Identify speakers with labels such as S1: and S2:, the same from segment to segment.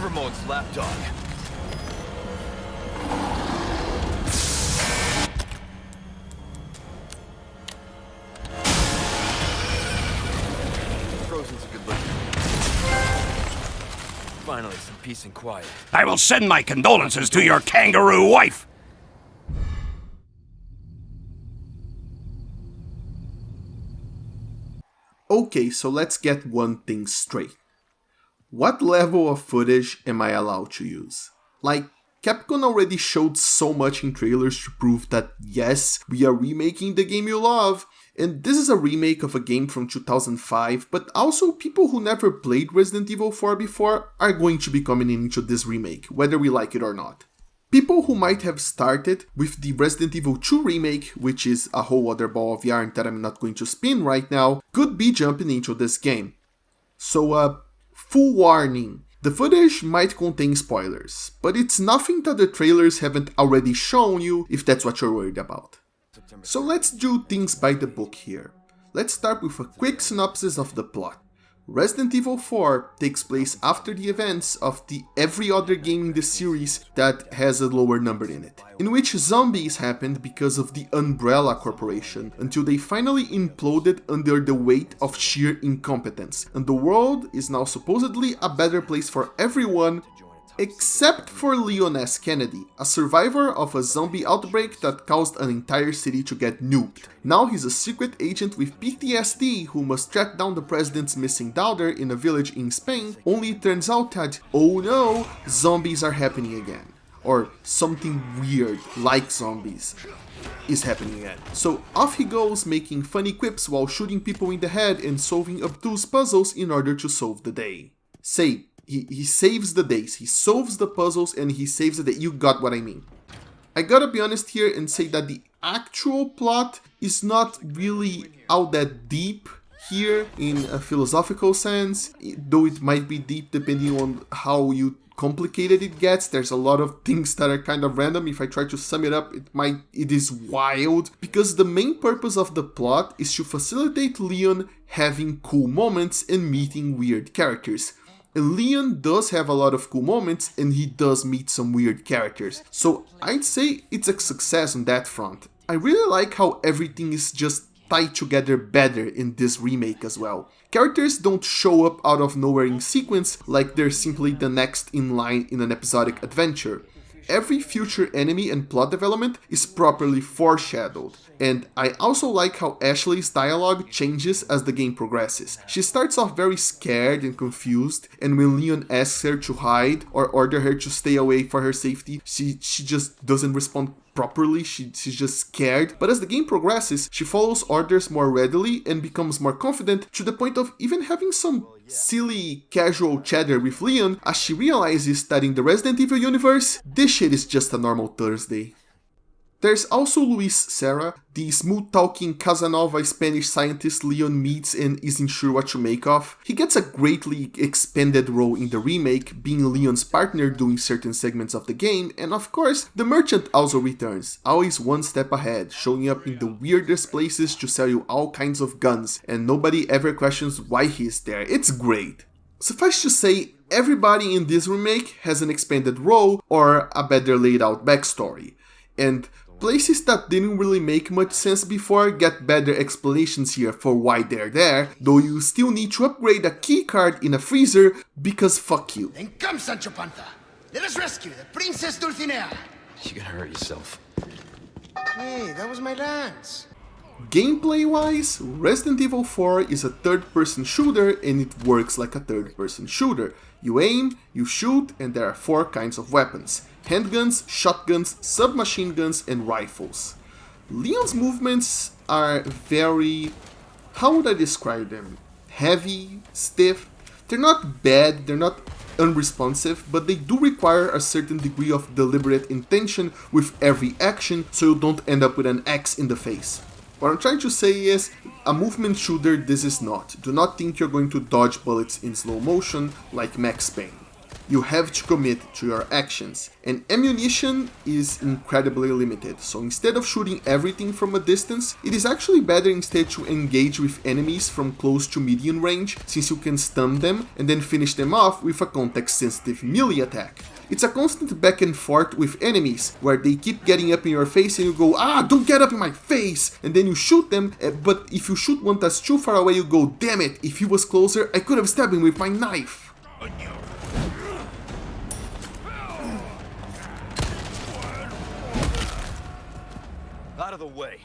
S1: River mode's lapdog. Frozen's a good look. Finally, some peace and quiet.
S2: I will send my condolences to your kangaroo wife!
S3: Okay, so let's get one thing straight. What level of footage am I allowed to use? Like, Capcom already showed so much in trailers to prove that yes, we are remaking the game you love, and this is a remake of a game from 2005, but also people who never played Resident Evil 4 before are going to be coming into this remake, whether we like it or not. People who might have started with the Resident Evil 2 remake, which is a whole other ball of yarn that I'm not going to spin right now, could be jumping into this game. So, full warning. The footage might contain spoilers, but it's nothing that the trailers haven't already shown you if that's what you're worried about. So let's do things by the book here. Let's start with a quick synopsis of the plot. Resident Evil 4 takes place after the events of the every other game in the series that has a lower number in it, in which zombies happened because of the Umbrella Corporation, until they finally imploded under the weight of sheer incompetence, and the world is now supposedly a better place for everyone, except for Leon S. Kennedy, a survivor of a zombie outbreak that caused an entire city to get nuked. Now he's a secret agent with PTSD who must track down the president's missing daughter in a village in Spain, only it turns out that, oh no, zombies are happening again. Or something weird, like zombies, is happening again. So off he goes, making funny quips while shooting people in the head and solving obtuse puzzles in order to solve the day. He saves the days, he solves the puzzles, and he saves the day. You got what I mean. I gotta be honest here and say that the actual plot is not really all that deep here in a philosophical sense, though it might be deep depending on how complicated it gets. There's a lot of things that are kind of random. If I try to sum it up, it is wild, because the main purpose of the plot is to facilitate Leon having cool moments and meeting weird characters. And Leon does have a lot of cool moments, and he does meet some weird characters. So I'd say it's a success on that front. I really like how everything is just tied together better in this remake as well. Characters don't show up out of nowhere in sequence like they're simply the next in line in an episodic adventure. Every future enemy and plot development is properly foreshadowed. And I also like how Ashley's dialogue changes as the game progresses. She starts off very scared and confused, and when Leon asks her to hide or order her to stay away for her safety, she just doesn't respond properly, she's just scared. But as the game progresses, she follows orders more readily and becomes more confident, to the point of even having some silly casual chatter with Leon as she realizes that in the Resident Evil universe, this shit is just a normal Thursday. There's also Luis Serra, the smooth-talking Casanova Spanish scientist Leon meets and isn't sure what to make of. He gets a greatly expanded role in the remake, being Leon's partner during certain segments of the game, and of course, the merchant also returns, always one step ahead, showing up in the weirdest places to sell you all kinds of guns, and nobody ever questions why he's there. It's great. Suffice to say, everybody in this remake has an expanded role or a better laid out backstory, and places that didn't really make much sense before get better explanations here for why they're there, though you still need to upgrade a keycard in a freezer because fuck you.
S4: Then come, Sancho Panza. Let us rescue the Princess Dulcinea.
S1: You're gonna hurt yourself.
S4: Hey, that was my lance.
S3: Gameplay-wise, Resident Evil 4 is a third-person shooter, and it works like a third-person shooter. You aim, you shoot, and there are 4 kinds of weapons: handguns, shotguns, submachine guns, and rifles. Leon's movements are very... how would I describe them? Heavy, stiff. They're not bad, they're not unresponsive, but they do require a certain degree of deliberate intention with every action, so you don't end up with an axe in the face. What I'm trying to say is, a movement shooter this is not. Do not think you're going to dodge bullets in slow motion like Max Payne. you have to commit to your actions, and ammunition is incredibly limited, so instead of shooting everything from a distance, it is actually better instead to engage with enemies from close to medium range, since you can stun them and then finish them off with a context-sensitive melee attack. It's a constant back and forth with enemies, where they keep getting up in your face and you go, "Ah, don't get up in my face!" And then you shoot them, but if you shoot one that's too far away, you go, "Damn it, if he was closer, I could have stabbed him with my knife."
S1: Out of the way.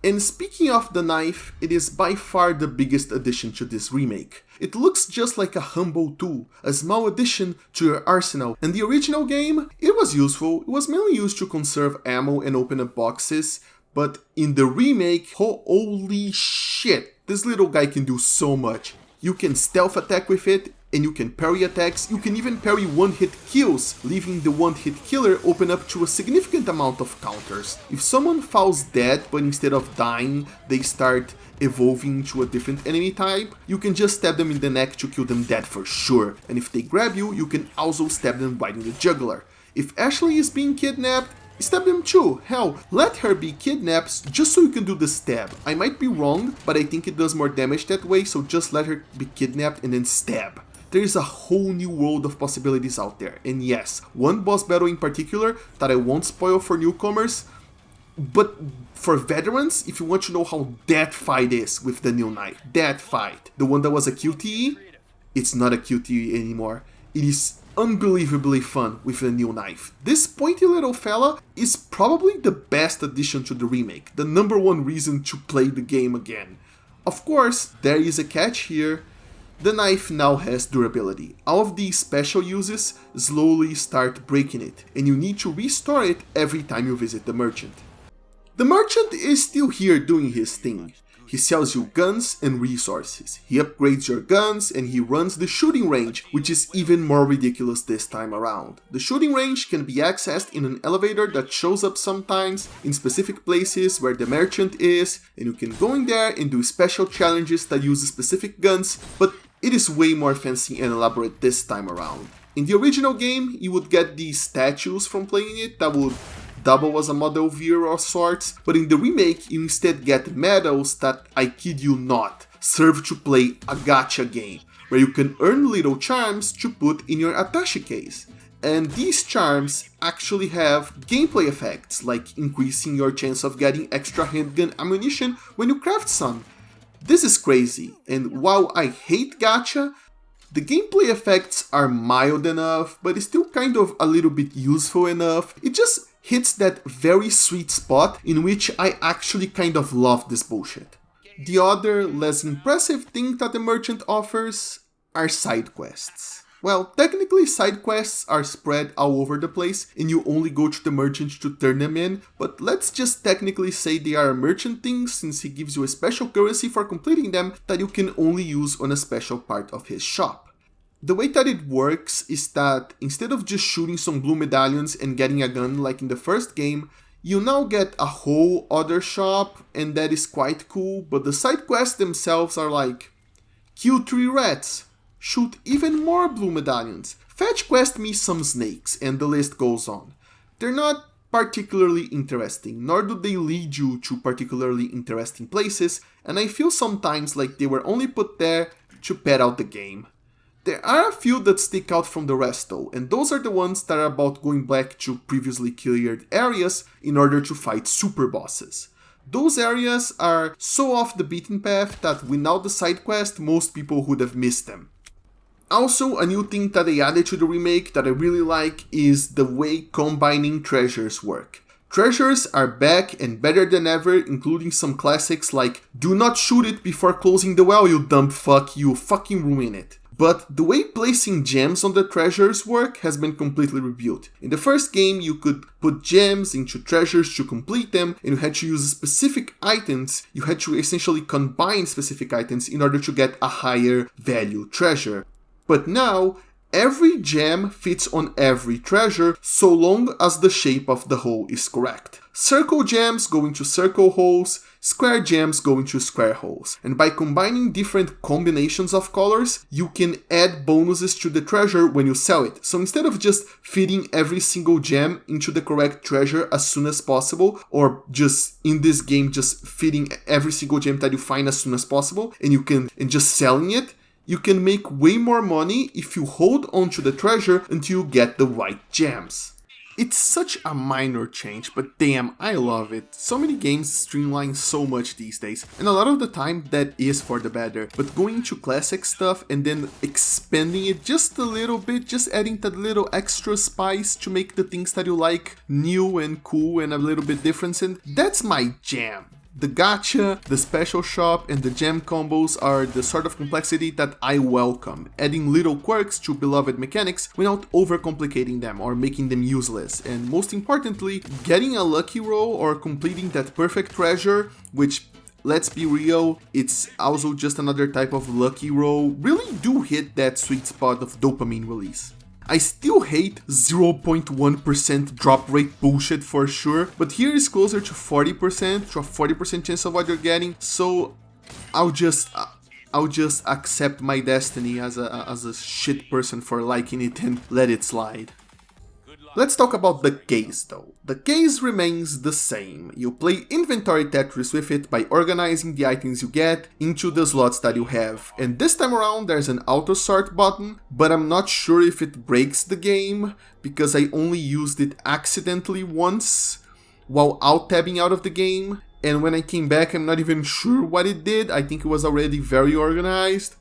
S3: And speaking of the knife, it is by far the biggest addition to this remake. It looks just like a humble tool, a small addition to your arsenal. In the original game, it was useful, it was mainly used to conserve ammo and open up boxes, but in the remake, holy shit, this little guy can do so much. You can stealth attack with it, and you can parry attacks, you can even parry one-hit kills, leaving the one-hit killer open up to a significant amount of counters. If someone falls dead, but instead of dying, they start evolving into a different enemy type, you can just stab them in the neck to kill them dead for sure, and if they grab you, you can also stab them right in the jugular. If Ashley is being kidnapped, stab them too. Hell, let her be kidnapped just so you can do the stab. I might be wrong, but I think it does more damage that way, so just let her be kidnapped and then stab. There is a whole new world of possibilities out there, and yes, one boss battle in particular that I won't spoil for newcomers, but for veterans, if you want to know how that fight is with the new knife, that fight, the one that was a QTE, it's not a QTE anymore. It is unbelievably fun with the new knife. This pointy little fella is probably the best addition to the remake, the #1 reason to play the game again. Of course, there is a catch here. The knife now has durability. All of these special uses slowly start breaking it, and you need to restore it every time you visit the merchant. The merchant is still here doing his thing. He sells you guns and resources. He upgrades your guns and he runs the shooting range, which is even more ridiculous this time around. The shooting range can be accessed in an elevator that shows up sometimes in specific places where the merchant is, and you can go in there and do special challenges that use specific guns, but it is way more fancy and elaborate this time around. In the original game, you would get these statues from playing it that would double as a model vehicle of sorts, but in the remake you instead get medals that, I kid you not, serve to play a gacha game, where you can earn little charms to put in your attaché case. And these charms actually have gameplay effects, like increasing your chance of getting extra handgun ammunition when you craft some. This is crazy, and while I hate gacha, the gameplay effects are mild enough, but it's still kind of a little bit useful enough. It just hits that very sweet spot in which I actually kind of love this bullshit. The other, less impressive thing that the merchant offers are side quests. Well, technically side quests are spread all over the place and you only go to the merchant to turn them in, but let's just technically say they are a merchant thing since he gives you a special currency for completing them that you can only use on a special part of his shop. The way that it works is that instead of just shooting some blue medallions and getting a gun like in the first game, you now get a whole other shop, and that is quite cool, but the side quests themselves are like, kill 3 rats, shoot even more blue medallions, fetch quest me some snakes, and the list goes on. They're not particularly interesting, nor do they lead you to particularly interesting places, and I feel sometimes like they were only put there to pad out the game. There are a few that stick out from the rest though, and those are the ones that are about going back to previously cleared areas in order to fight super bosses. Those areas are so off the beaten path that without the side quest, most people would have missed them. Also, a new thing that they added to the remake that I really like is the way combining treasures work. Treasures are back and better than ever, including some classics like "Do not shoot it before closing the well, you dumb fuck, you fucking ruin it." But the way placing gems on the treasures work has been completely rebuilt. In the first game, you could put gems into treasures to complete them, and you had to use specific items. You had to essentially combine specific items in order to get a higher value treasure. But now, every gem fits on every treasure so long as the shape of the hole is correct. Circle gems go into circle holes, Square gems go into square holes, and by combining different combinations of colors, you can add bonuses to the treasure when you sell it. So instead of just fitting every single gem into the correct treasure as soon as possible, or just in this game just fitting every single gem that you find as soon as possible, and just selling it, you can make way more money if you hold onto the treasure until you get the right gems. It's such a minor change, but damn, I love it. So many games streamline so much these days, and a lot of the time that is for the better, but going to classic stuff and then expanding it just a little bit, just adding that little extra spice to make the things that you like new and cool and a little bit different, and that's my jam. The gacha, the special shop, and the gem combos are the sort of complexity that I welcome, adding little quirks to beloved mechanics without overcomplicating them or making them useless, and most importantly, getting a lucky roll or completing that perfect treasure, which, let's be real, it's also just another type of lucky roll, really do hit that sweet spot of dopamine release. I still hate 0.1% drop rate bullshit for sure, but here is closer to 40%, to a 40% chance of what you're getting, so I'll just accept my destiny as a shit person for liking it and let it slide. Let's talk about the case though. The case remains the same. You play inventory Tetris with it by organizing the items you get into the slots that you have. And this time around there's an auto sort button, but I'm not sure if it breaks the game because I only used it accidentally once while alt-tabbing out of the game. And when I came back I'm not even sure what it did. I think it was already very organized.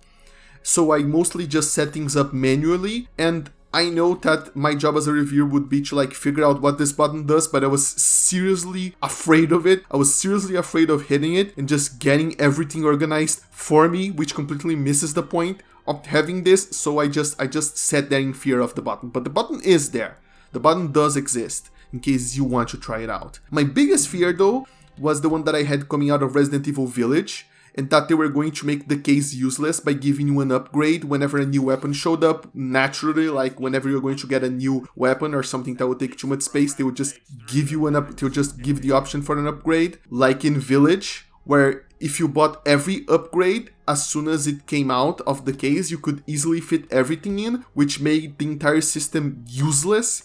S3: So I mostly just set things up manually, and I know that my job as a reviewer would be to figure out what this button does, but I was seriously afraid of it. I was seriously afraid of hitting it and just getting everything organized for me, which completely misses the point of having this, so I just sat there in fear of the button. But the button is there. The button does exist, in case you want to try it out. My biggest fear though was the one that I had coming out of Resident Evil Village, and that they were going to make the case useless by giving you an upgrade whenever a new weapon showed up naturally, like whenever you're going to get a new weapon or something that would take too much space, they would just give you the option for an upgrade, like in Village, where if you bought every upgrade as soon as it came out of the case, you could easily fit everything in, which made the entire system useless.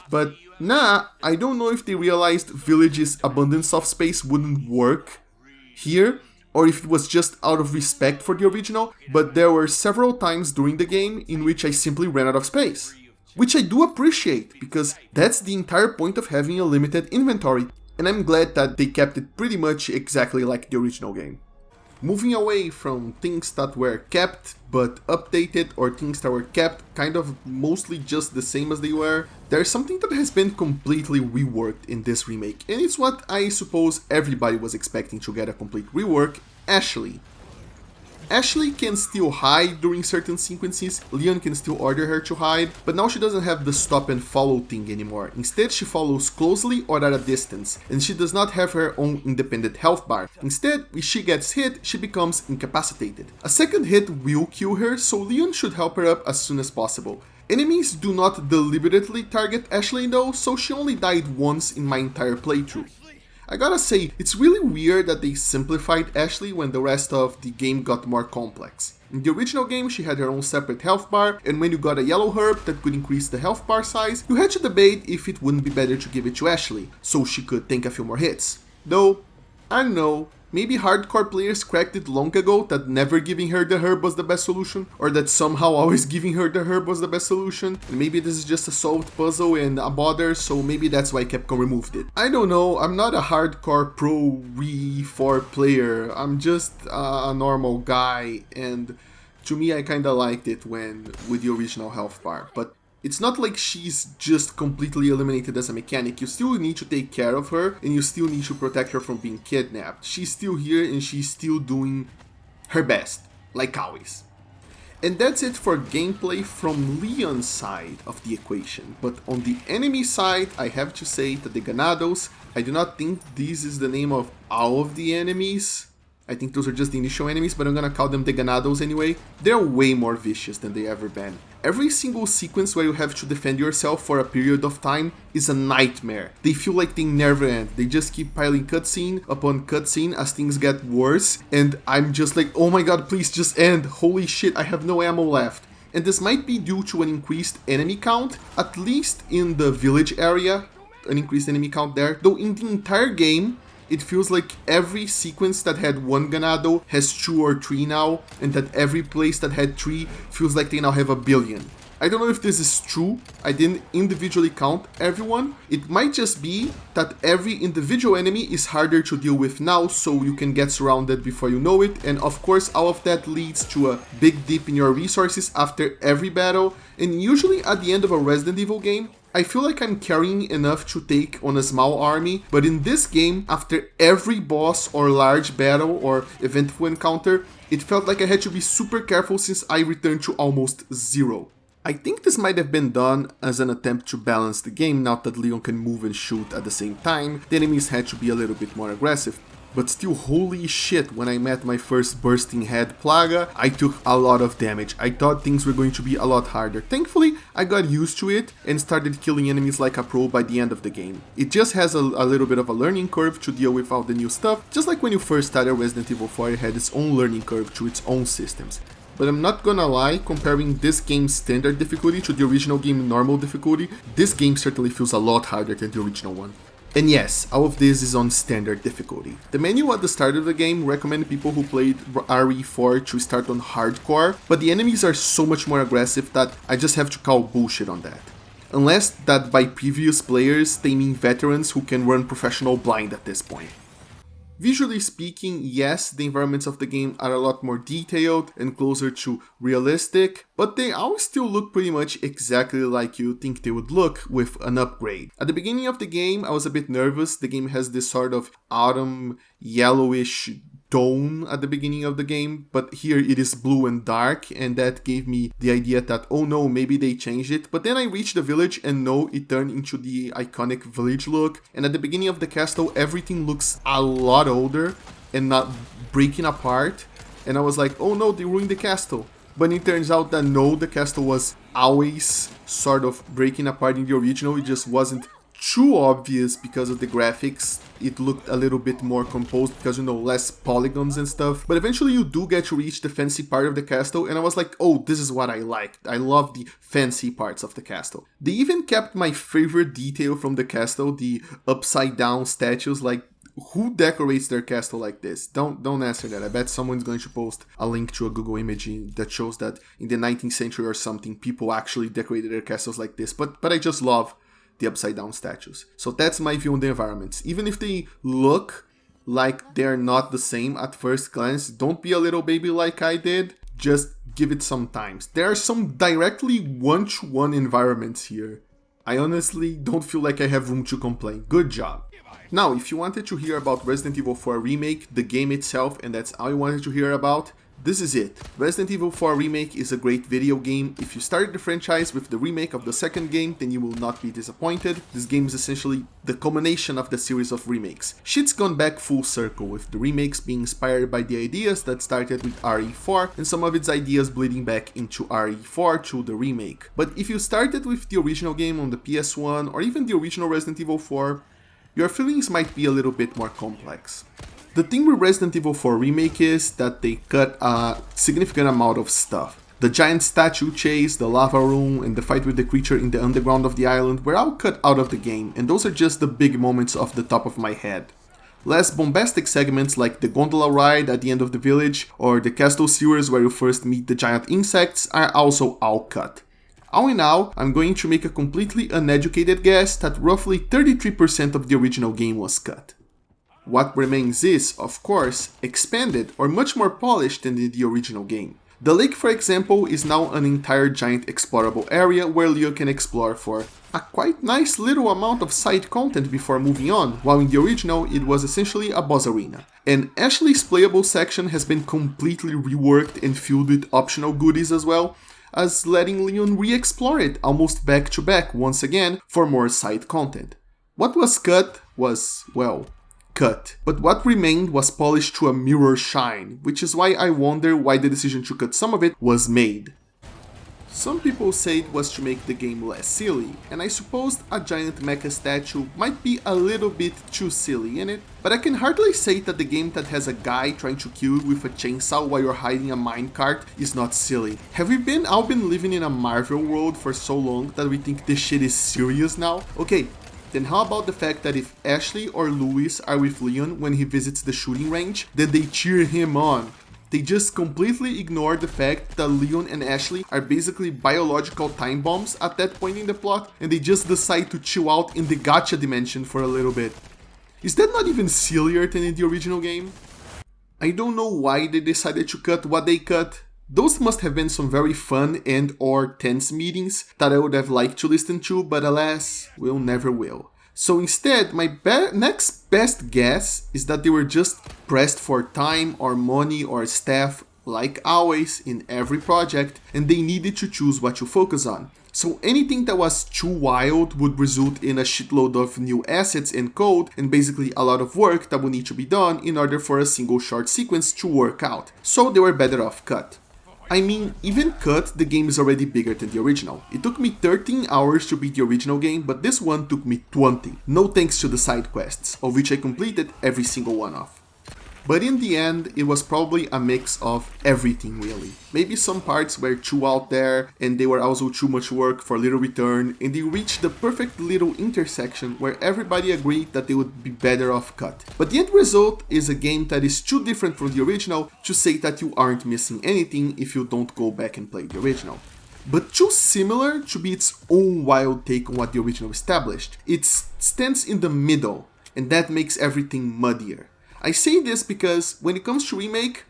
S3: But nah, I don't know if they realized Village's abundance of space wouldn't work here, or if it was just out of respect for the original, but there were several times during the game in which I simply ran out of space. Which I do appreciate, because that's the entire point of having a limited inventory, and I'm glad that they kept it pretty much exactly like the original game. Moving away from things that were kept but updated, or things that were kept kind of mostly just the same as they were, there's something that has been completely reworked in this remake, and it's what I suppose everybody was expecting to get a complete rework: Ashley. Ashley can still hide during certain sequences, Leon can still order her to hide, but now she doesn't have the stop and follow thing anymore. Instead, she follows closely or at a distance, and she does not have her own independent health bar. Instead, if she gets hit, she becomes incapacitated. A second hit will kill her, so Leon should help her up as soon as possible. Enemies do not deliberately target Ashley though, so she only died once in my entire playthrough. I gotta say, it's really weird that they simplified Ashley when the rest of the game got more complex. In the original game, she had her own separate health bar, and when you got a yellow herb that could increase the health bar size, you had to debate if it wouldn't be better to give it to Ashley, so she could tank a few more hits. Though, I don't know, maybe hardcore players cracked it long ago that never giving her the herb was the best solution, or that somehow always giving her the herb was the best solution, and maybe this is just a solved puzzle and a bother, so maybe that's why Capcom removed it. I don't know, I'm not a hardcore pro Re4 player, I'm just a normal guy, and to me I kinda liked it with the original health bar, but it's not like she's just completely eliminated as a mechanic. You still need to take care of her, and you still need to protect her from being kidnapped. She's still here, and she's still doing her best, like always. And that's it for gameplay from Leon's side of the equation. But on the enemy side, I have to say that the Ganados, I do not think this is the name of all of the enemies. I think those are just the initial enemies, but I'm gonna call them the Ganados anyway. They're way more vicious than they ever been. every single sequence where you have to defend yourself for a period of time is a nightmare. They feel like they never end. They just keep piling cutscene upon cutscene as things get worse, and I'm just like, oh my god, please just end. Holy shit, I have no ammo left. And this might be due to an increased enemy count, at least in the village area, an increased enemy count there, though in the entire game, it feels like every sequence that had 1 ganado has 2 or 3 now, and that every place that had 3 feels like they now have 1 billion. I don't know if this is true, I didn't individually count everyone. It might just be that every individual enemy is harder to deal with now, so you can get surrounded before you know it, and of course all of that leads to a big dip in your resources after every battle, and usually at the end of a Resident Evil game, I feel like I'm carrying enough to take on a small army, but in this game, after every boss or large battle or eventful encounter, it felt like I had to be super careful since I returned to almost 0. I think this might have been done as an attempt to balance the game now that Leon can move and shoot at the same time. The enemies had to be a little bit more aggressive. But still, holy shit, when I met my first bursting head Plaga, I took a lot of damage. I thought things were going to be a lot harder. Thankfully, I got used to it and started killing enemies like a pro by the end of the game. It just has a little bit of a learning curve to deal with all the new stuff, just like when you first started Resident Evil 4, it had its own learning curve to its own systems. But I'm not gonna lie, comparing this game's standard difficulty to the original game normal difficulty, this game certainly feels a lot harder than the original one. And yes, all of this is on standard difficulty. The menu at the start of the game recommended people who played RE4 to start on hardcore, but the enemies are so much more aggressive that I just have to call bullshit on that. Unless that by previous players they mean veterans who can run professional blind at this point. Visually speaking, yes, the environments of the game are a lot more detailed and closer to realistic, but they all still look pretty much exactly like you think they would look with an upgrade. At the beginning of the game, I was a bit nervous. The game has this sort of autumn yellowish tone at the beginning of the game, but here it is blue and dark, and that gave me the idea that, oh no, maybe they changed it. But then I reached the village and no, it turned into the iconic village look, and at the beginning of the castle everything looks a lot older and not breaking apart, and I was like, oh no, they ruined the castle. But it turns out that no, the castle was always sort of breaking apart in the original, it just wasn't too obvious because of the graphics. It looked a little bit more composed because, you know, less polygons and stuff. But eventually you do get to reach the fancy part of the castle, and I was like, oh, this is what I liked. I love the fancy parts of the castle. They even kept my favorite detail from the castle, the upside down statues. Like, who decorates their castle like this? Don't answer that. I bet someone's going to post a link to a Google image that shows that in the 19th century or something, people actually decorated their castles like this. But I just love the upside down statues. So that's my view on the environments. Even if they look like they're not the same at first glance, don't be a little baby like I did. Just give it some time. There are some directly one-to-one environments here. I honestly don't feel like I have room to complain. Good job. Now, if you wanted to hear about Resident Evil 4 Remake, the game itself, and that's all you wanted to hear about, this is it. Resident Evil 4 Remake is a great video game. If you started the franchise with the remake of the second game, then you will not be disappointed. This game is essentially the culmination of the series of remakes. Shit's gone back full circle, with the remakes being inspired by the ideas that started with RE4, and some of its ideas bleeding back into RE4 to the remake. But if you started with the original game on the PS1, or even the original Resident Evil 4, your feelings might be a little bit more complex. The thing with Resident Evil 4 Remake is that they cut a significant amount of stuff. The giant statue chase, the lava room, and the fight with the creature in the underground of the island were all cut out of the game, and those are just the big moments off the top of my head. Less bombastic segments like the gondola ride at the end of the village, or the castle sewers where you first meet the giant insects, are also all cut. All in all, I'm going to make a completely uneducated guess that roughly 33% of the original game was cut. What remains is, of course, expanded or much more polished than in the original game. The lake, for example, is now an entire giant explorable area where Leo can explore for a quite nice little amount of side content before moving on, while in the original it was essentially a boss arena. And Ashley's playable section has been completely reworked and filled with optional goodies as well, as letting Leon re-explore it almost back to back once again for more side content. What was cut was, well, cut, but what remained was polished to a mirror shine, which is why I wonder why the decision to cut some of it was made. Some people say it was to make the game less silly, and I suppose a giant mecha statue might be a little bit too silly in it, but I can hardly say that the game that has a guy trying to kill you with a chainsaw while you're hiding a minecart is not silly. Have we all been living in a Marvel world for so long that we think this shit is serious now? Okay, then how about the fact that if Ashley or Louis are with Leon when he visits the shooting range, then they cheer him on. They just completely ignore the fact that Leon and Ashley are basically biological time bombs at that point in the plot, and they just decide to chill out in the gacha dimension for a little bit. Is that not even sillier than in the original game? I don't know why they decided to cut what they cut. Those must have been some very fun and or tense meetings that I would have liked to listen to, but alas, we'll never will. So instead, my next best guess is that they were just pressed for time or money or staff, like always in every project, and they needed to choose what to focus on. So anything that was too wild would result in a shitload of new assets and code, and basically a lot of work that would need to be done in order for a single short sequence to work out. So they were better off cut. I mean, even cut, the game is already bigger than the original. It took me 13 hours to beat the original game, but this one took me 20. No thanks to the side quests, of which I completed every single one of. But in the end, it was probably a mix of everything really. Maybe some parts were too out there, and they were also too much work for little return, and they reached the perfect little intersection where everybody agreed that they would be better off cut. But the end result is a game that is too different from the original to say that you aren't missing anything if you don't go back and play the original. But too similar to be its own wild take on what the original established. It stands in the middle, and that makes everything muddier. I say this because when it comes to Remake,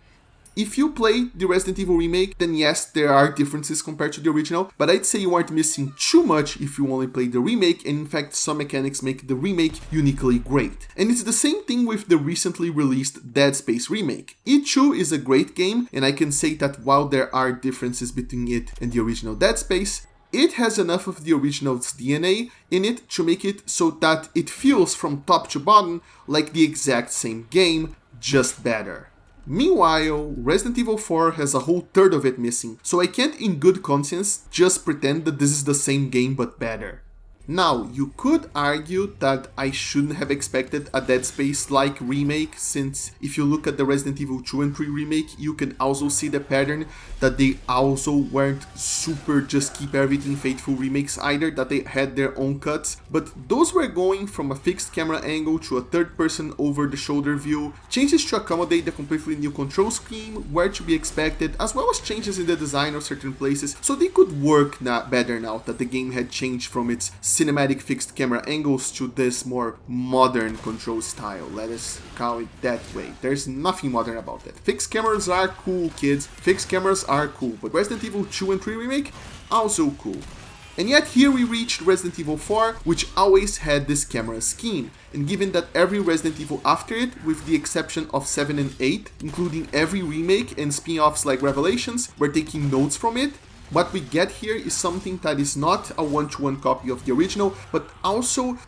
S3: if you play the Resident Evil Remake, then yes, there are differences compared to the original, but I'd say you aren't missing too much if you only play the Remake, and in fact some mechanics make the Remake uniquely great. And it's the same thing with the recently released Dead Space Remake. It too is a great game, and I can say that while there are differences between it and the original Dead Space, it has enough of the original's DNA in it to make it so that it feels from top to bottom like the exact same game, just better. Meanwhile, Resident Evil 4 has a whole third of it missing, so I can't in good conscience just pretend that this is the same game but better. Now, you could argue that I shouldn't have expected a Dead Space-like remake, since if you look at the Resident Evil 2 and 3 remake, you can also see the pattern that they also weren't super just keep everything faithful remakes either, that they had their own cuts, but those were going from a fixed camera angle to a third-person over-the-shoulder view, changes to accommodate the completely new control scheme were to be expected, as well as changes in the design of certain places, so they could work better now that the game had changed from its cinematic fixed camera angles to this more modern control style, let us call it that way. There's nothing modern about that. Fixed cameras are cool, kids. Fixed cameras are cool, but Resident Evil 2 and 3 Remake, also cool. And yet here we reached Resident Evil 4, which always had this camera scheme, and given that every Resident Evil after it, with the exception of 7 and 8, including every remake and spin-offs like Revelations, were taking notes from it, what we get here is something that is not a one-to-one copy of the original, but also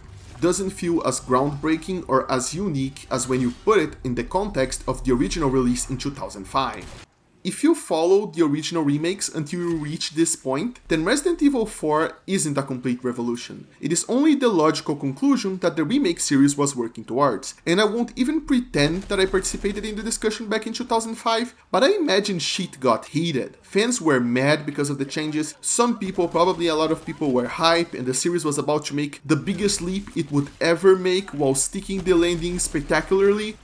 S3: doesn't feel as groundbreaking or as unique as when you put it in the context of the original release in 2005. If you follow the original remakes until you reach this point, then Resident Evil 4 isn't a complete revolution. It is only the logical conclusion that the remake series was working towards. And I won't even pretend that I participated in the discussion back in 2005, but I imagine shit got heated. Fans were mad because of the changes, some people, probably a lot of people, were hyped, and the series was about to make the biggest leap it would ever make while sticking the landing spectacularly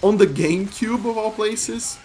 S3: on the GameCube of all places.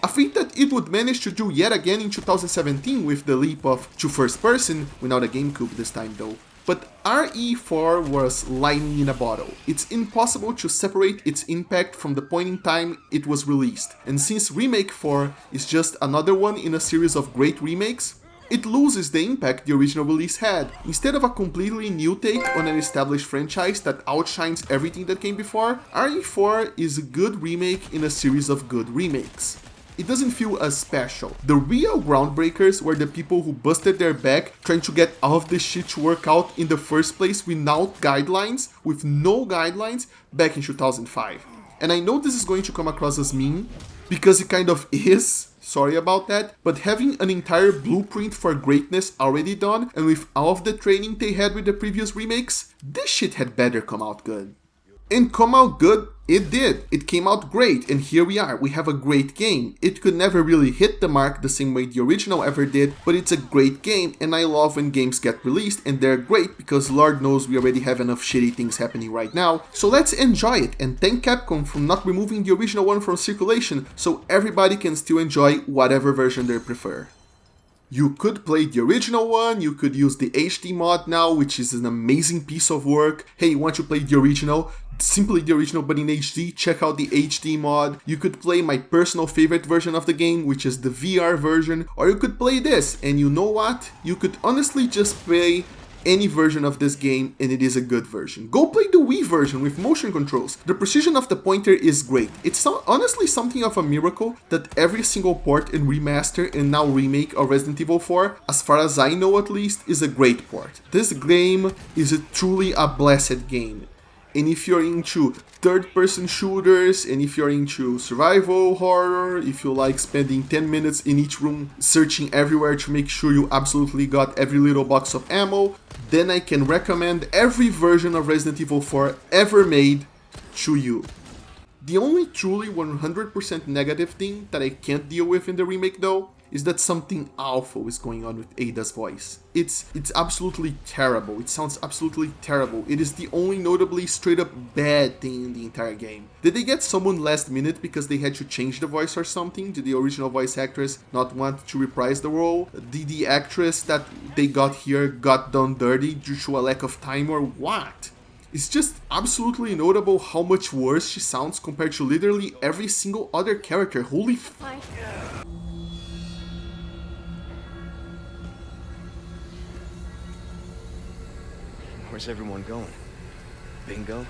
S3: I think that it would manage to do yet again in 2017 with the leap to first person, without a GameCube this time though. But RE4 was lightning in a bottle. It's impossible to separate its impact from the point in time it was released. And since Remake 4 is just another one in a series of great remakes, it loses the impact the original release had. Instead of a completely new take on an established franchise that outshines everything that came before, RE4 is a good remake in a series of good remakes. It doesn't feel as special. The real groundbreakers were the people who busted their back trying to get all of this shit to work out in the first place without guidelines, with no guidelines, back in 2005. And I know this is going to come across as mean, because it kind of is. sorry about that, but having an entire blueprint for greatness already done, and with all of the training they had with the previous remakes, this shit had better come out good. And come out good, it did. It came out great, and here we are. We have a great game. It could never really hit the mark the same way the original ever did, but it's a great game, and I love when games get released, and they're great because Lord knows we already have enough shitty things happening right now. So let's enjoy it, and thank Capcom for not removing the original one from circulation, so everybody can still enjoy whatever version they prefer. You could play the original one, you could use the HD mod now, which is an amazing piece of work. Hey, you want to play the original? Simply the original but in HD, check out the HD mod. You could play my personal favorite version of the game, which is the VR version, or you could play this, and you know what? You could honestly just play any version of this game, and it is a good version. Go play the Wii version with motion controls. The precision of the pointer is great. It's honestly something of a miracle that every single port and remaster and now remake of Resident Evil 4, as far as I know at least, is a great port. This game is truly a blessed game. And if you're into third-person shooters, and if you're into survival horror, if you like spending 10 minutes in each room searching everywhere to make sure you absolutely got every little box of ammo, then I can recommend every version of Resident Evil 4 ever made to you. The only truly 100% negative thing that I can't deal with in the remake though, is that something awful is going on with Ada's voice. It's absolutely terrible. It sounds absolutely terrible. It is the only notably straight up bad thing in the entire game. Did they get someone last minute because they had to change the voice or something? Did the original voice actress not want to reprise the role? Did the actress that they got here got done dirty due to a lack of time or what? It's just absolutely notable how much worse she sounds compared to literally every single other character. Holy f***.
S1: Where's everyone going? Bingo?